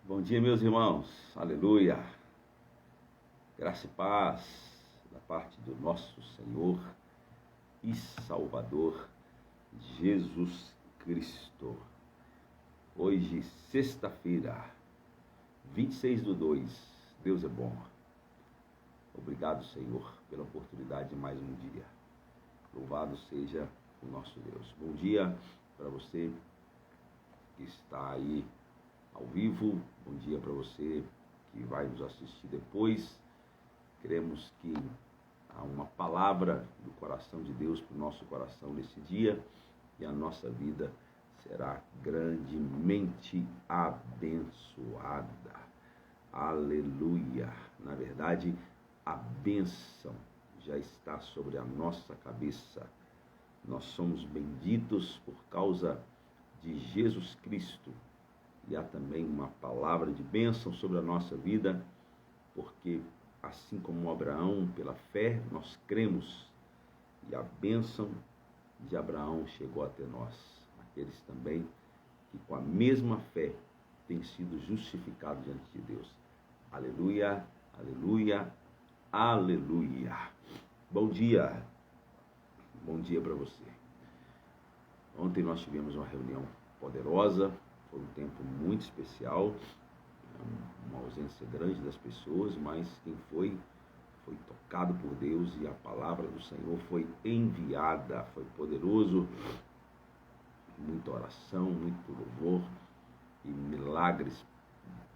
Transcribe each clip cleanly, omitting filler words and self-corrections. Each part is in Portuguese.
Bom dia, meus irmãos, aleluia, graça e paz da parte do nosso Senhor e Salvador Jesus Cristo. Hoje, sexta-feira, 26/2, Deus é bom. Obrigado, Senhor, pela oportunidade de mais um dia. Louvado seja o nosso Deus. Bom dia para você que está aí ao vivo, bom dia para você que vai nos assistir depois. Queremos que há uma palavra do coração de Deus para o nosso coração nesse dia e a nossa vida será grandemente abençoada. Aleluia! Na verdade, a bênção já está sobre a nossa cabeça. Nós somos benditos por causa de Jesus Cristo. E há também uma palavra de bênção sobre a nossa vida, porque assim como Abraão, pela fé, nós cremos, e a bênção de Abraão chegou até nós. Aqueles também que com a mesma fé têm sido justificados diante de Deus. Aleluia, aleluia, aleluia. Bom dia para você. Ontem nós tivemos uma reunião poderosa. Foi um tempo muito especial, uma ausência grande das pessoas, mas quem foi tocado por Deus e a palavra do Senhor foi enviada, foi poderoso, muita oração, muito louvor e milagres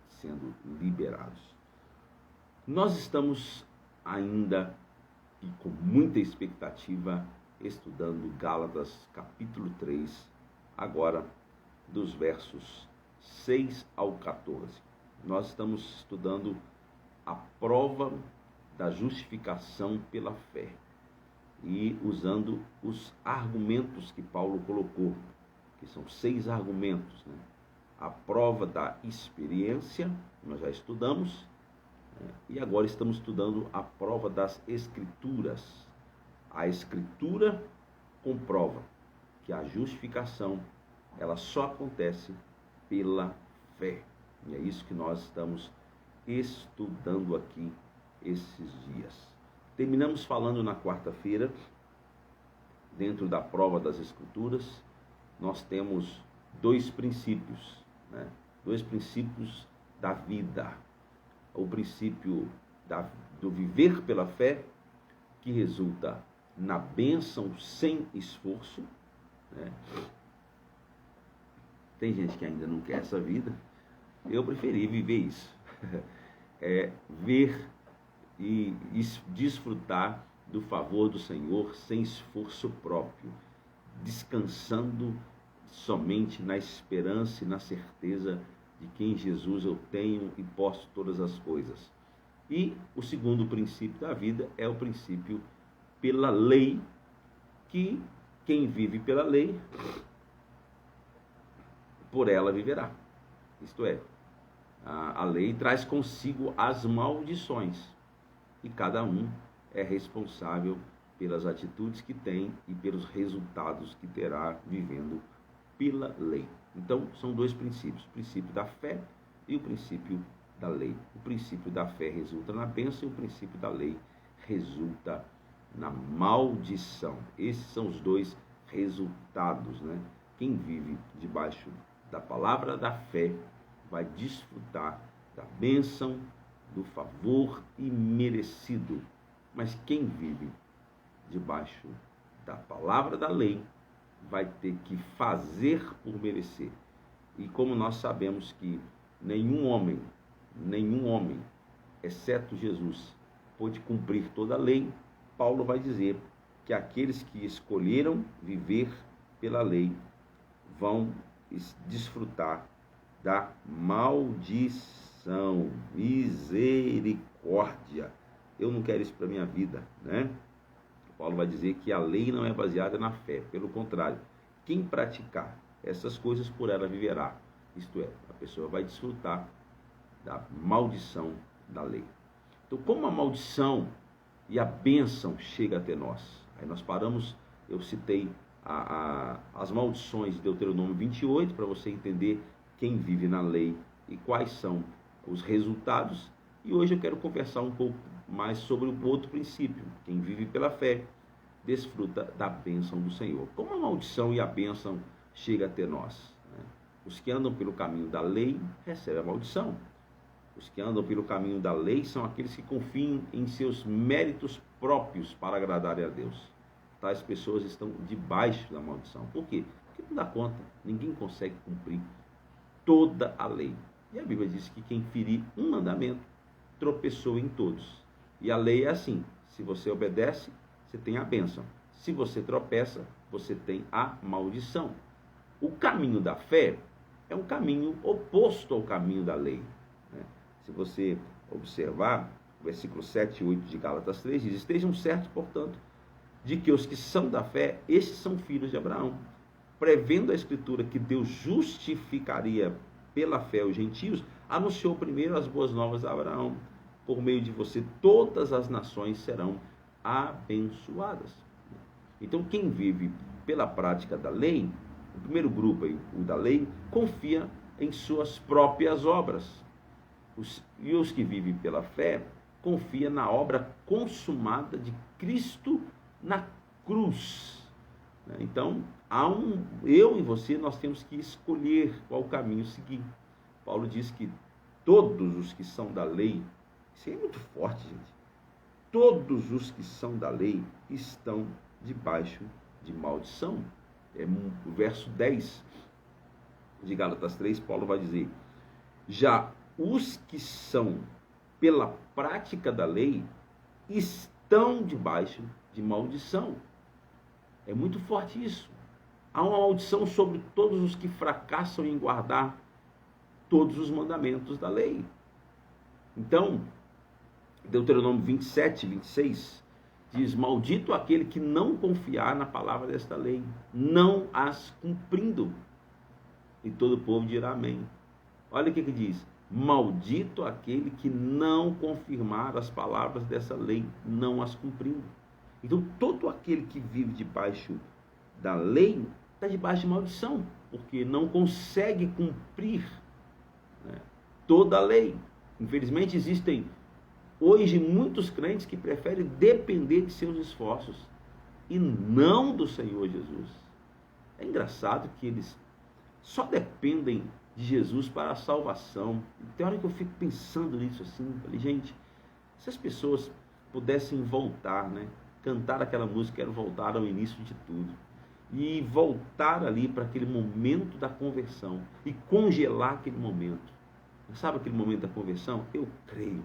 sendo liberados. Nós estamos ainda e com muita expectativa estudando Gálatas capítulo 3, agora dos versos 6 ao 14. Nós estamos estudando a prova da justificação pela fé e usando os argumentos que Paulo colocou, que são 6 argumentos, né? A prova da experiência, nós já estudamos, né? E agora estamos estudando a prova das escrituras. A escritura comprova que a justificação ela só acontece pela fé. E é isso que nós estamos estudando aqui esses dias. Terminamos falando na quarta-feira, dentro da prova das Escrituras, nós temos 2 princípios, né? 2 princípios da vida. O princípio do viver pela fé, que resulta na bênção sem esforço, né? Tem gente que ainda não quer essa vida. Eu preferi viver isso. Ver e desfrutar do favor do Senhor sem esforço próprio, descansando somente na esperança e na certeza de que em Jesus eu tenho e posso todas as coisas. E o segundo princípio da vida é o princípio pela lei, que quem vive pela lei, por ela viverá. Isto é, a lei traz consigo as maldições e cada um é responsável pelas atitudes que tem e pelos resultados que terá vivendo pela lei. Então, são 2 princípios, o princípio da fé e o princípio da lei. O princípio da fé resulta na bênção e o princípio da lei resulta na maldição. Esses são os 2 resultados, né? Quem vive debaixo da palavra da fé vai desfrutar da bênção, do favor imerecido. Mas quem vive debaixo da palavra da lei vai ter que fazer por merecer. E como nós sabemos que nenhum homem, exceto Jesus, pôde cumprir toda a lei, Paulo vai dizer que aqueles que escolheram viver pela lei vão desfrutar da maldição. Misericórdia! Eu não quero isso para a minha vida, né? Paulo vai dizer que a lei não é baseada na fé, pelo contrário, quem praticar essas coisas por ela viverá. Isto é, a pessoa vai desfrutar da maldição da lei. Então, como a maldição e a bênção chega até nós? Aí nós paramos, eu citei as maldições de Deuteronômio 28, para você entender quem vive na lei e quais são os resultados. E hoje eu quero conversar um pouco mais sobre o outro princípio. Quem vive pela fé desfruta da bênção do Senhor. Como a maldição e a bênção chegam até nós? Os que andam pelo caminho da lei recebem a maldição. Os que andam pelo caminho da lei são aqueles que confiam em seus méritos próprios para agradarem a Deus. Tais pessoas estão debaixo da maldição. Por quê? Porque não dá conta, ninguém consegue cumprir toda a lei. E a Bíblia diz que quem ferir um mandamento tropeçou em todos. E a lei é assim: se você obedece, você tem a bênção. Se você tropeça, você tem a maldição. O caminho da fé é um caminho oposto ao caminho da lei. Se você observar, o versículo 7 e 8 de Gálatas 3 diz: estejam certos, portanto, de que os que são da fé, estes são filhos de Abraão. Prevendo a Escritura que Deus justificaria pela fé os gentios, anunciou primeiro as boas novas a Abraão: por meio de você todas as nações serão abençoadas. Então, quem vive pela prática da lei, o primeiro grupo, o da lei, confia em suas próprias obras. E os que vivem pela fé confiam na obra consumada de Cristo na cruz. Então, eu e você, nós temos que escolher qual caminho seguir. Paulo diz que todos os que são da lei, isso é muito forte, gente, todos os que são da lei estão debaixo de maldição. É o verso 10 de Gálatas 3, Paulo vai dizer: já os que são pela prática da lei estão debaixo de maldição. É muito forte isso. Há uma maldição sobre todos os que fracassam em guardar todos os mandamentos da lei. Então, Deuteronômio 27, 26 diz: maldito aquele que não confiar na palavra desta lei, não as cumprindo. E todo o povo dirá amém. Olha o que diz: maldito aquele que não confirmar as palavras dessa lei, não as cumprindo. Então, todo aquele que vive debaixo da lei está debaixo de maldição, porque não consegue cumprir, toda a lei. Infelizmente, existem hoje muitos crentes que preferem depender de seus esforços e não do Senhor Jesus. É engraçado que eles só dependem de Jesus para a salvação. Tem hora que eu fico pensando nisso assim, falei, gente, se as pessoas pudessem voltar, cantar aquela música, quero voltar ao início de tudo, e voltar ali para aquele momento da conversão, e congelar aquele momento. Sabe aquele momento da conversão? Eu creio,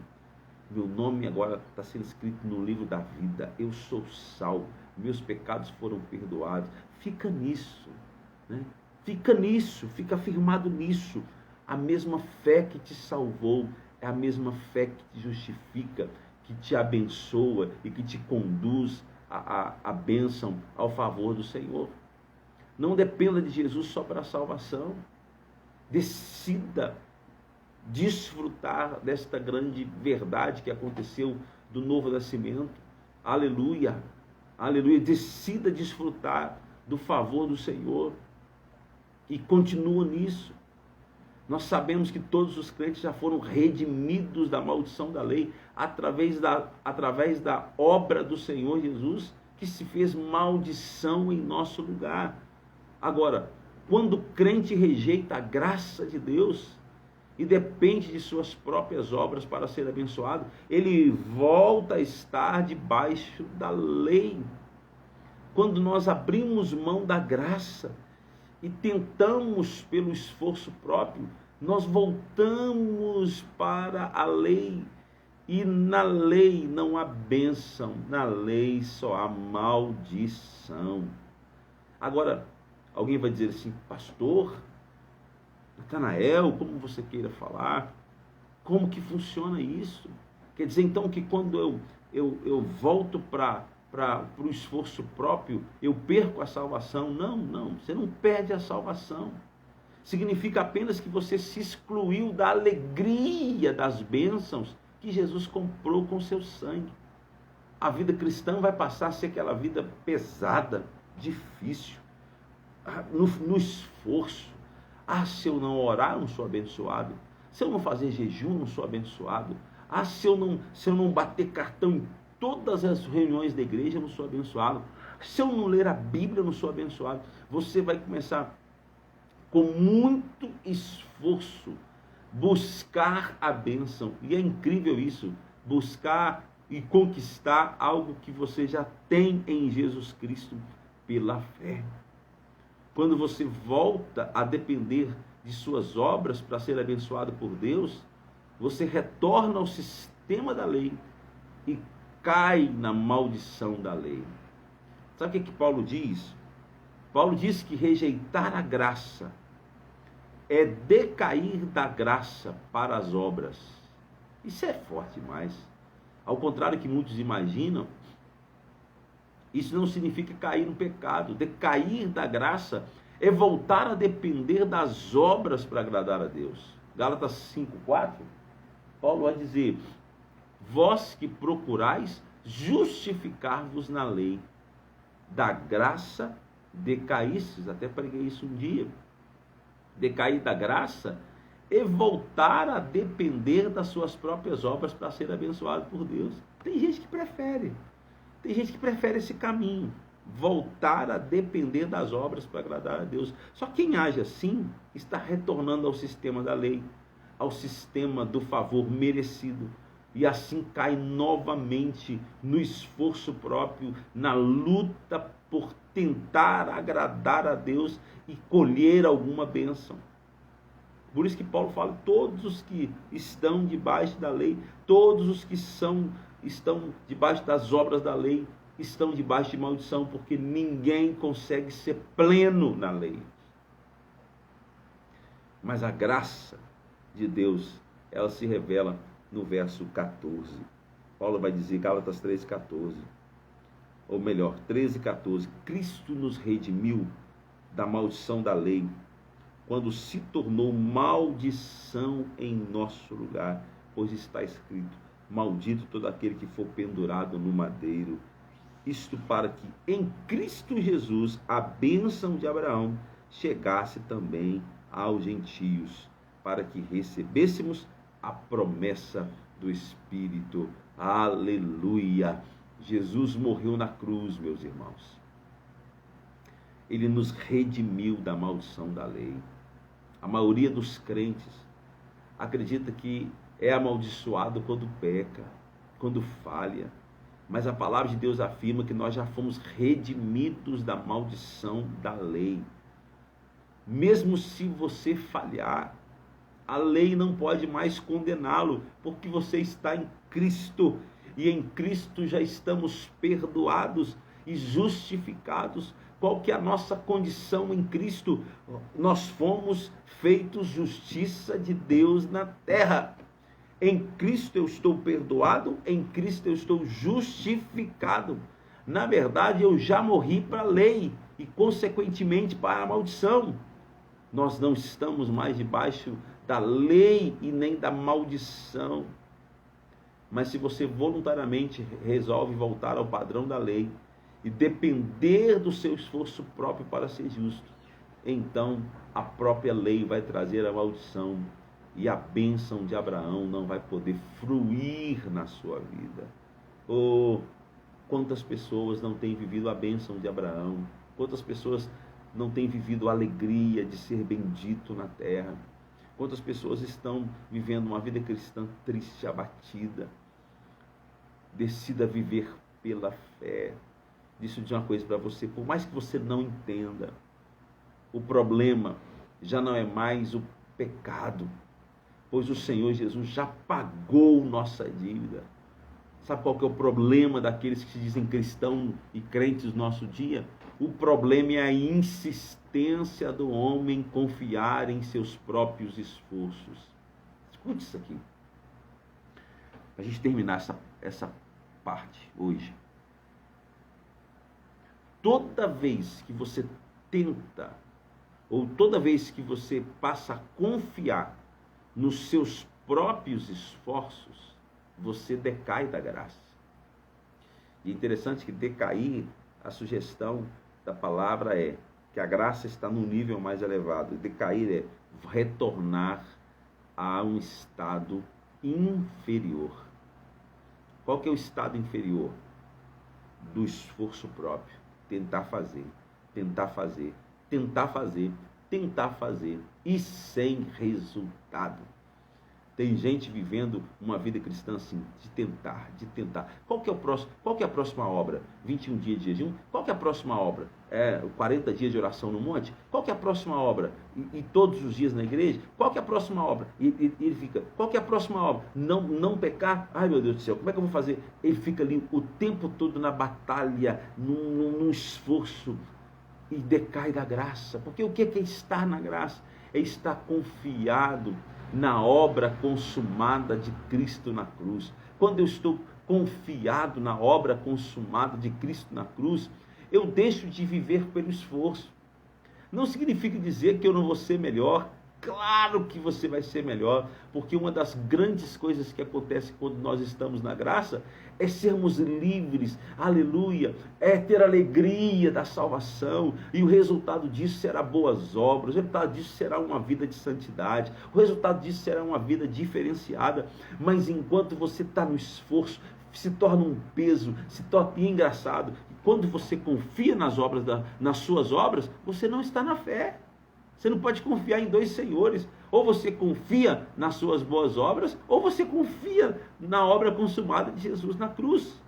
meu nome agora está sendo escrito no livro da vida, eu sou salvo, meus pecados foram perdoados. Fica nisso, Fica nisso, fica firmado nisso. A mesma fé que te salvou é a mesma fé que te justifica, que te abençoa e que te conduz a bênção ao favor do Senhor. Não dependa de Jesus só para a salvação. Decida desfrutar desta grande verdade que aconteceu do novo nascimento. Aleluia, aleluia. Decida desfrutar do favor do Senhor. E continua nisso. Nós sabemos que todos os crentes já foram redimidos da maldição da lei através da obra do Senhor Jesus, que se fez maldição em nosso lugar. Agora, quando o crente rejeita a graça de Deus e depende de suas próprias obras para ser abençoado, ele volta a estar debaixo da lei. Quando nós abrimos mão da graça e tentamos pelo esforço próprio, nós voltamos para a lei. E na lei não há bênção, na lei só há maldição. Agora, alguém vai dizer assim, pastor, Natanael, como você queira falar, como que funciona isso? Quer dizer então que quando eu volto para o esforço próprio, eu perco a salvação? Não, você não perde a salvação. Significa apenas que você se excluiu da alegria das bênçãos que Jesus comprou com seu sangue. A vida cristã vai passar a ser aquela vida pesada, difícil, no esforço. Se eu não orar, eu não sou abençoado. Se eu não fazer jejum, não sou abençoado. Ah, se eu não bater cartão em todas as reuniões da igreja, eu não sou abençoado. Se eu não ler a Bíblia, eu não sou abençoado. Você vai começar, com muito esforço, buscar a bênção. E é incrível isso, buscar e conquistar algo que você já tem em Jesus Cristo pela fé. Quando você volta a depender de suas obras para ser abençoado por Deus, você retorna ao sistema da lei e cai na maldição da lei. Sabe o que Paulo diz? Paulo diz que rejeitar a graça é decair da graça para as obras. Isso é forte demais. Ao contrário que muitos imaginam, isso não significa cair no pecado. Decair da graça é voltar a depender das obras para agradar a Deus. Gálatas 5:4, Paulo vai dizer: vós que procurais justificar-vos na lei, da graça decaístes. Até preguei isso um dia. Decair da graça é voltar a depender das suas próprias obras para ser abençoado por Deus. Tem gente que prefere esse caminho, voltar a depender das obras para agradar a Deus. Só quem age assim está retornando ao sistema da lei, ao sistema do favor merecido, e assim cai novamente no esforço próprio, na luta por tentar agradar a Deus e colher alguma bênção. Por isso que Paulo fala: todos os que estão debaixo da lei, todos os que estão debaixo das obras da lei, estão debaixo de maldição, porque ninguém consegue ser pleno na lei. Mas a graça de Deus, ela se revela no verso 14. Paulo vai dizer, Gálatas 13:14, ou melhor, 13:14, Cristo nos redimiu da maldição da lei, quando se tornou maldição em nosso lugar, pois está escrito: maldito todo aquele que for pendurado no madeiro. Isto para que em Cristo Jesus a bênção de Abraão chegasse também aos gentios, para que recebêssemos a promessa do Espírito. Aleluia! Jesus morreu na cruz, meus irmãos. Ele nos redimiu da maldição da lei. A maioria dos crentes acredita que é amaldiçoado quando peca, quando falha. Mas a palavra de Deus afirma que nós já fomos redimidos da maldição da lei. Mesmo se você falhar, a lei não pode mais condená-lo, porque você está em Cristo, e em Cristo já estamos perdoados e justificados. Qual que é a nossa condição em Cristo? Nós fomos feitos justiça de Deus na terra. Em Cristo eu estou perdoado, em Cristo eu estou justificado. Na verdade, eu já morri para a lei e, consequentemente, para a maldição. Nós não estamos mais debaixo da lei e nem da maldição. Mas se você voluntariamente resolve voltar ao padrão da lei e depender do seu esforço próprio para ser justo, então a própria lei vai trazer a maldição e a bênção de Abraão não vai poder fruir na sua vida. Oh, quantas pessoas não têm vivido a bênção de Abraão? Quantas pessoas não têm vivido a alegria de ser bendito na terra? Quantas pessoas estão vivendo uma vida cristã triste, abatida? Decida viver pela fé. Deixa eu dizer uma coisa para você: por mais que você não entenda, o problema já não é mais o pecado, pois o Senhor Jesus já pagou nossa dívida. Sabe qual que é o problema daqueles que se dizem cristãos e crentes no nosso dia? O problema é a insistência do homem confiar em seus próprios esforços. Escute isso aqui, para a gente terminar essa parte hoje. Toda vez que você tenta, ou toda vez que você passa a confiar nos seus próprios esforços, você decai da graça. E é interessante que decair, a sugestão da palavra é que a graça está num nível mais elevado. Decair é retornar a um estado inferior. Qual que é o estado inferior? Do esforço próprio. Tentar fazer, tentar fazer, tentar fazer, tentar fazer e sem resultado. Tem gente vivendo uma vida cristã assim, de tentar, de tentar. Qual que é a próxima obra? 21 dias de jejum? Qual que é a próxima obra? 40 dias de oração no monte? Qual que é a próxima obra? E todos os dias na igreja? Qual que é a próxima obra? E ele fica, qual que é a próxima obra? Não pecar? Ai, meu Deus do céu, como é que eu vou fazer? Ele fica ali o tempo todo na batalha, num esforço, e decai da graça. Porque o que é estar na graça? É estar confiado na obra consumada de Cristo na cruz. Quando eu estou confiado na obra consumada de Cristo na cruz, eu deixo de viver pelo esforço. Não significa dizer que eu não vou ser melhor. Claro que você vai ser melhor, porque uma das grandes coisas que acontece quando nós estamos na graça é sermos livres, aleluia, é ter alegria da salvação, e o resultado disso será boas obras, o resultado disso será uma vida de santidade, o resultado disso será uma vida diferenciada. Mas enquanto você está no esforço, se torna um peso, se torna engraçado. Quando você confia nas suas obras, você não está na fé. Você não pode confiar em dois senhores. Ou você confia nas suas boas obras, ou você confia na obra consumada de Jesus na cruz.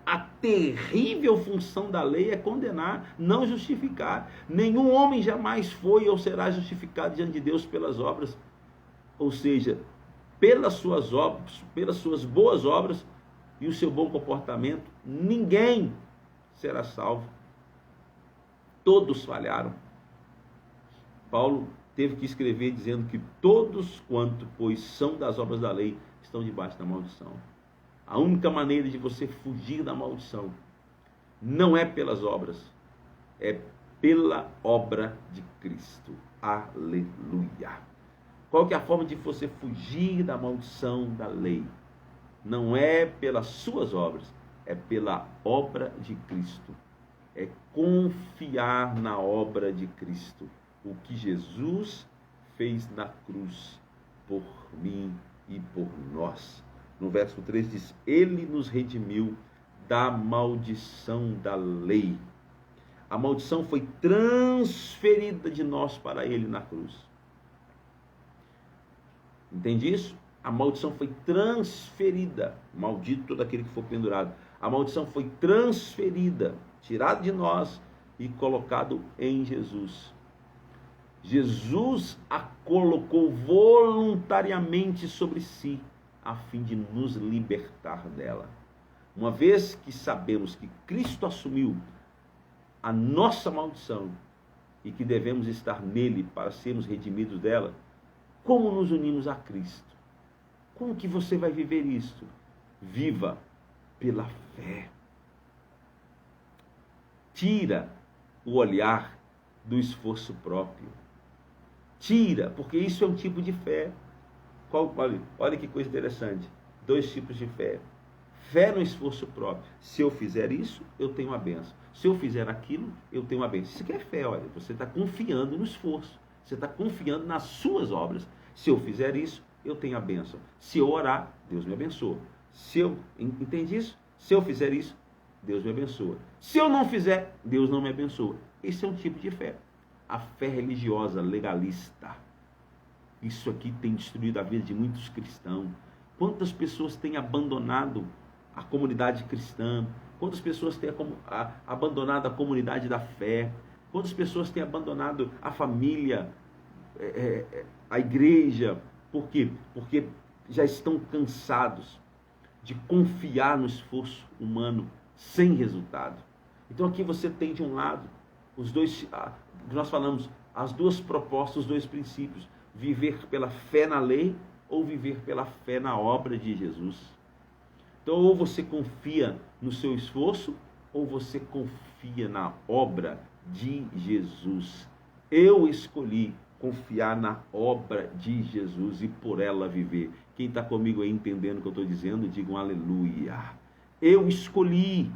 A terrível função da lei é condenar, não justificar. Nenhum homem jamais foi ou será justificado diante de Deus pelas obras. Ou seja, pelas suas obras, pelas suas boas obras e o seu bom comportamento, ninguém será salvo. Todos falharam. Paulo teve que escrever dizendo que todos quanto, pois são das obras da lei, estão debaixo da maldição. A única maneira de você fugir da maldição não é pelas obras, é pela obra de Cristo. Aleluia! Qual que é a forma de você fugir da maldição da lei? Não é pelas suas obras, é pela obra de Cristo. É confiar na obra de Cristo. O que Jesus fez na cruz por mim e por nós. No verso 3 diz, ele nos redimiu da maldição da lei. A maldição foi transferida de nós para ele na cruz. Entende isso? A maldição foi transferida. Maldito todo aquele que for pendurado. A maldição foi transferida, tirada de nós e colocado em Jesus. Jesus a colocou voluntariamente sobre si, a fim de nos libertar dela. Uma vez que sabemos que Cristo assumiu a nossa maldição e que devemos estar nele para sermos redimidos dela, como nos unimos a Cristo? Como que você vai viver isso? Viva pela fé. Tira o olhar do esforço próprio. Tira, porque isso é um tipo de fé. Olha que coisa interessante. 2 tipos de fé. Fé no esforço próprio. Se eu fizer isso, eu tenho uma bênção. Se eu fizer aquilo, eu tenho uma bênção. Isso que é fé, olha. Você está confiando no esforço. Você está confiando nas suas obras. Se eu fizer isso, eu tenho a bênção. Se eu orar, Deus me abençoa. Entende isso? Se eu fizer isso, Deus me abençoa. Se eu não fizer, Deus não me abençoa. Esse é um tipo de fé. A fé religiosa, legalista. Isso aqui tem destruído a vida de muitos cristãos. Quantas pessoas têm abandonado a comunidade cristã? Quantas pessoas têm abandonado a comunidade da fé? Quantas pessoas têm abandonado a família, a igreja? Por quê? Porque já estão cansados de confiar no esforço humano sem resultado. Então aqui você tem de um lado os dois, nós falamos, as duas propostas, os dois princípios: viver pela fé na lei ou viver pela fé na obra de Jesus. Então, ou você confia no seu esforço, ou você confia na obra de Jesus. Eu escolhi confiar na obra de Jesus e por ela viver. Quem está comigo aí entendendo o que eu estou dizendo, digam aleluia. Eu escolhi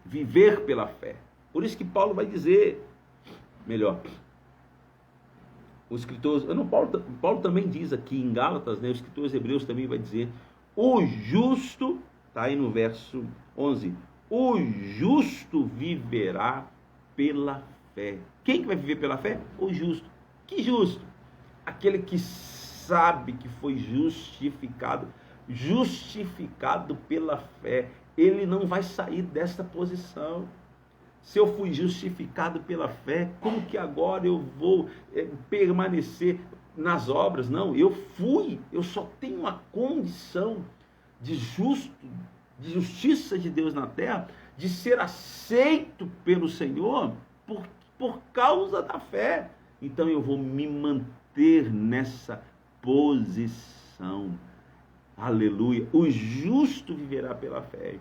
viver pela fé. Por isso que Paulo vai dizer, melhor, o escritor, não, Paulo também diz aqui em Gálatas, né, o escritor aos Hebreus também vai dizer, o justo, está aí no verso 11, o justo viverá pela fé. Quem que vai viver pela fé? O justo. Que justo? Aquele que sabe que foi justificado pela fé. Ele não vai sair dessa posição. Se eu fui justificado pela fé, como que agora eu vou permanecer nas obras? Não, eu só tenho uma condição de justiça de Deus na terra, de ser aceito pelo Senhor por causa da fé. Então eu vou me manter nessa posição. Aleluia. O justo viverá pela fé.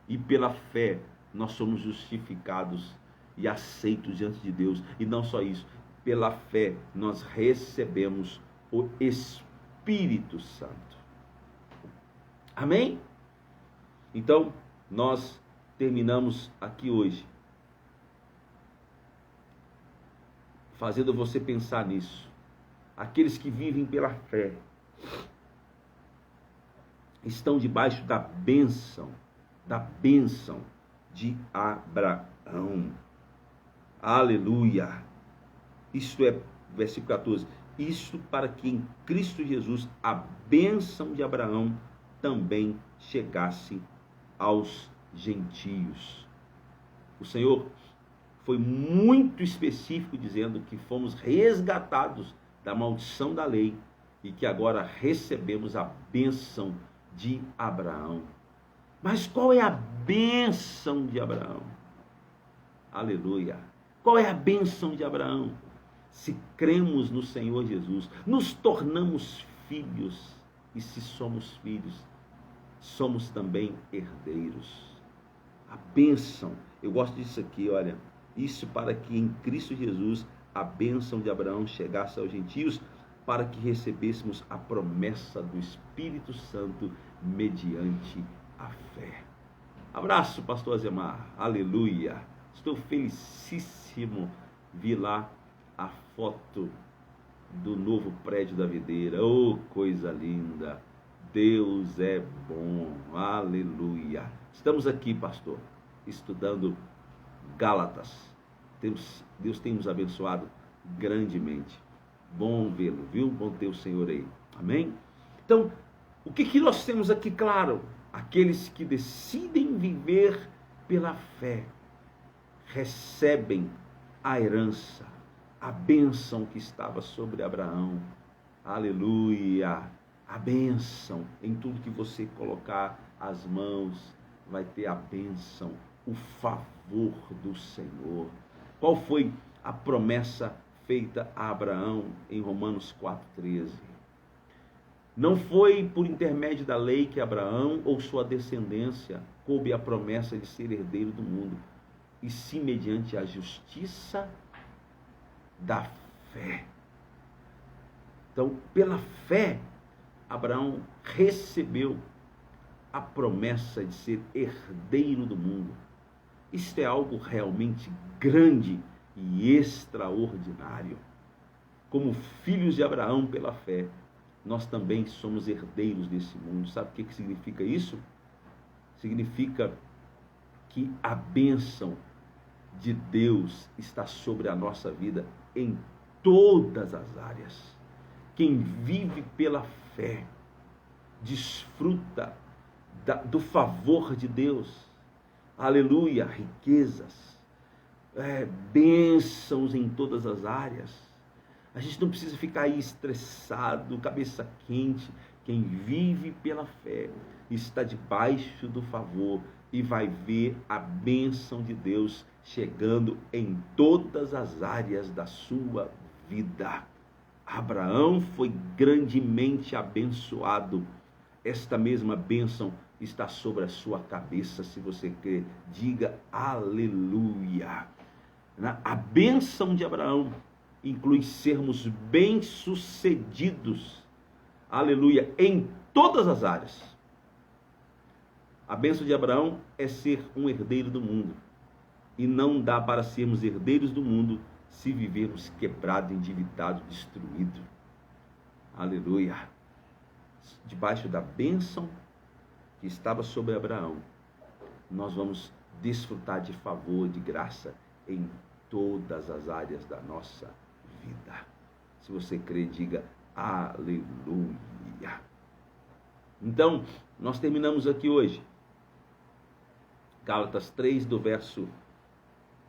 E pela fé nós somos justificados e aceitos diante de Deus. E não só isso, pela fé nós recebemos o Espírito Santo. Amém? Então, nós terminamos aqui hoje, fazendo você pensar nisso. Aqueles que vivem pela fé estão debaixo da bênção de Abraão. Aleluia. Isto é, versículo 14, isto para que em Cristo Jesus a bênção de Abraão também chegasse aos gentios. O Senhor foi muito específico dizendo que fomos resgatados da maldição da lei e que agora recebemos a bênção de Abraão. Mas qual é a bênção de Abraão? Aleluia. Qual é a bênção de Abraão? Se cremos no Senhor Jesus, nos tornamos filhos, e se somos filhos, somos também herdeiros. A bênção, eu gosto disso aqui, olha, isso para que em Cristo Jesus a bênção de Abraão chegasse aos gentios, para que recebêssemos a promessa do Espírito Santo mediante a fé. Abraço, pastor Azemar, aleluia. Estou felicíssimo, vi lá a foto do novo prédio da videira, oh, coisa linda, Deus é bom, aleluia. Estamos aqui, pastor, estudando Gálatas, Deus tem nos abençoado grandemente, bom vê-lo, viu, bom ter o Senhor aí, amém? Então, o que nós temos aqui claro? Aqueles que decidem viver pela fé, recebem a herança, a bênção que estava sobre Abraão, aleluia, a bênção, em tudo que você colocar as mãos, vai ter a bênção, o favor do Senhor. Qual foi a promessa feita a Abraão em Romanos 4,13? Não foi por intermédio da lei que Abraão ou sua descendência coube a promessa de ser herdeiro do mundo, e sim mediante a justiça da fé. Então, pela fé, Abraão recebeu a promessa de ser herdeiro do mundo. Isto é algo realmente grande e extraordinário. Como filhos de Abraão pela fé, nós também somos herdeiros desse mundo. Sabe o que significa isso? Significa que a bênção de Deus está sobre a nossa vida em todas as áreas. Quem vive pela fé desfruta do favor de Deus. Aleluia, riquezas, bênçãos em todas as áreas. A gente não precisa ficar aí estressado, cabeça quente. Quem vive pela fé está debaixo do favor e vai ver a bênção de Deus chegando em todas as áreas da sua vida. Abraão foi grandemente abençoado. Esta mesma bênção está sobre a sua cabeça, se você crer. Diga aleluia. A bênção de Abraão inclui sermos bem-sucedidos, aleluia, em todas as áreas. A bênção de Abraão é ser um herdeiro do mundo. E não dá para sermos herdeiros do mundo se vivermos quebrado, endividado, destruído. Aleluia. Debaixo da bênção que estava sobre Abraão, nós vamos desfrutar de favor, de graça em todas as áreas da nossa vida. Se você crê, diga aleluia. Então, nós terminamos aqui hoje Gálatas 3, do verso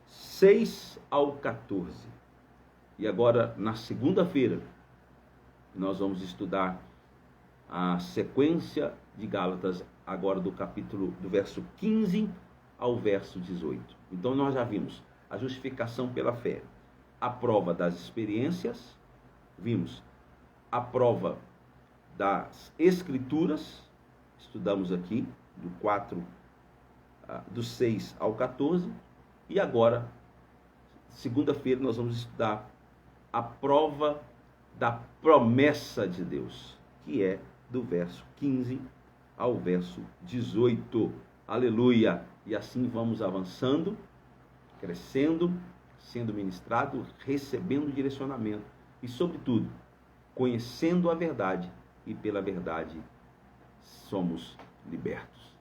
6 ao 14. E agora, na segunda-feira, nós vamos estudar a sequência de Gálatas, agora do verso 15 ao verso 18. Então, nós já vimos a justificação pela fé, a prova das experiências, vimos a prova das Escrituras, estudamos aqui, do 6 ao 14, e agora, segunda-feira, nós vamos estudar a prova da promessa de Deus, que é do verso 15 ao verso 18. Aleluia! E assim vamos avançando, crescendo, sendo ministrado, recebendo direcionamento e, sobretudo, conhecendo a verdade, e pela verdade somos libertos.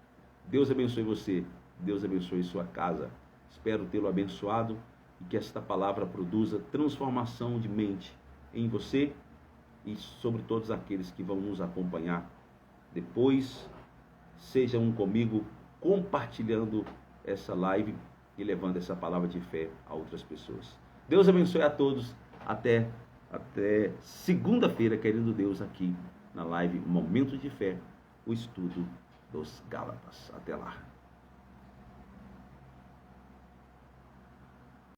Deus abençoe você, Deus abençoe sua casa. Espero tê-lo abençoado e que esta palavra produza transformação de mente em você e sobre todos aqueles que vão nos acompanhar depois. Sejam comigo compartilhando essa live e levando essa palavra de fé a outras pessoas. Deus abençoe a todos. Até segunda-feira, querendo Deus, aqui na live Momento de Fé, o estudo dos Gálatas. Até lá.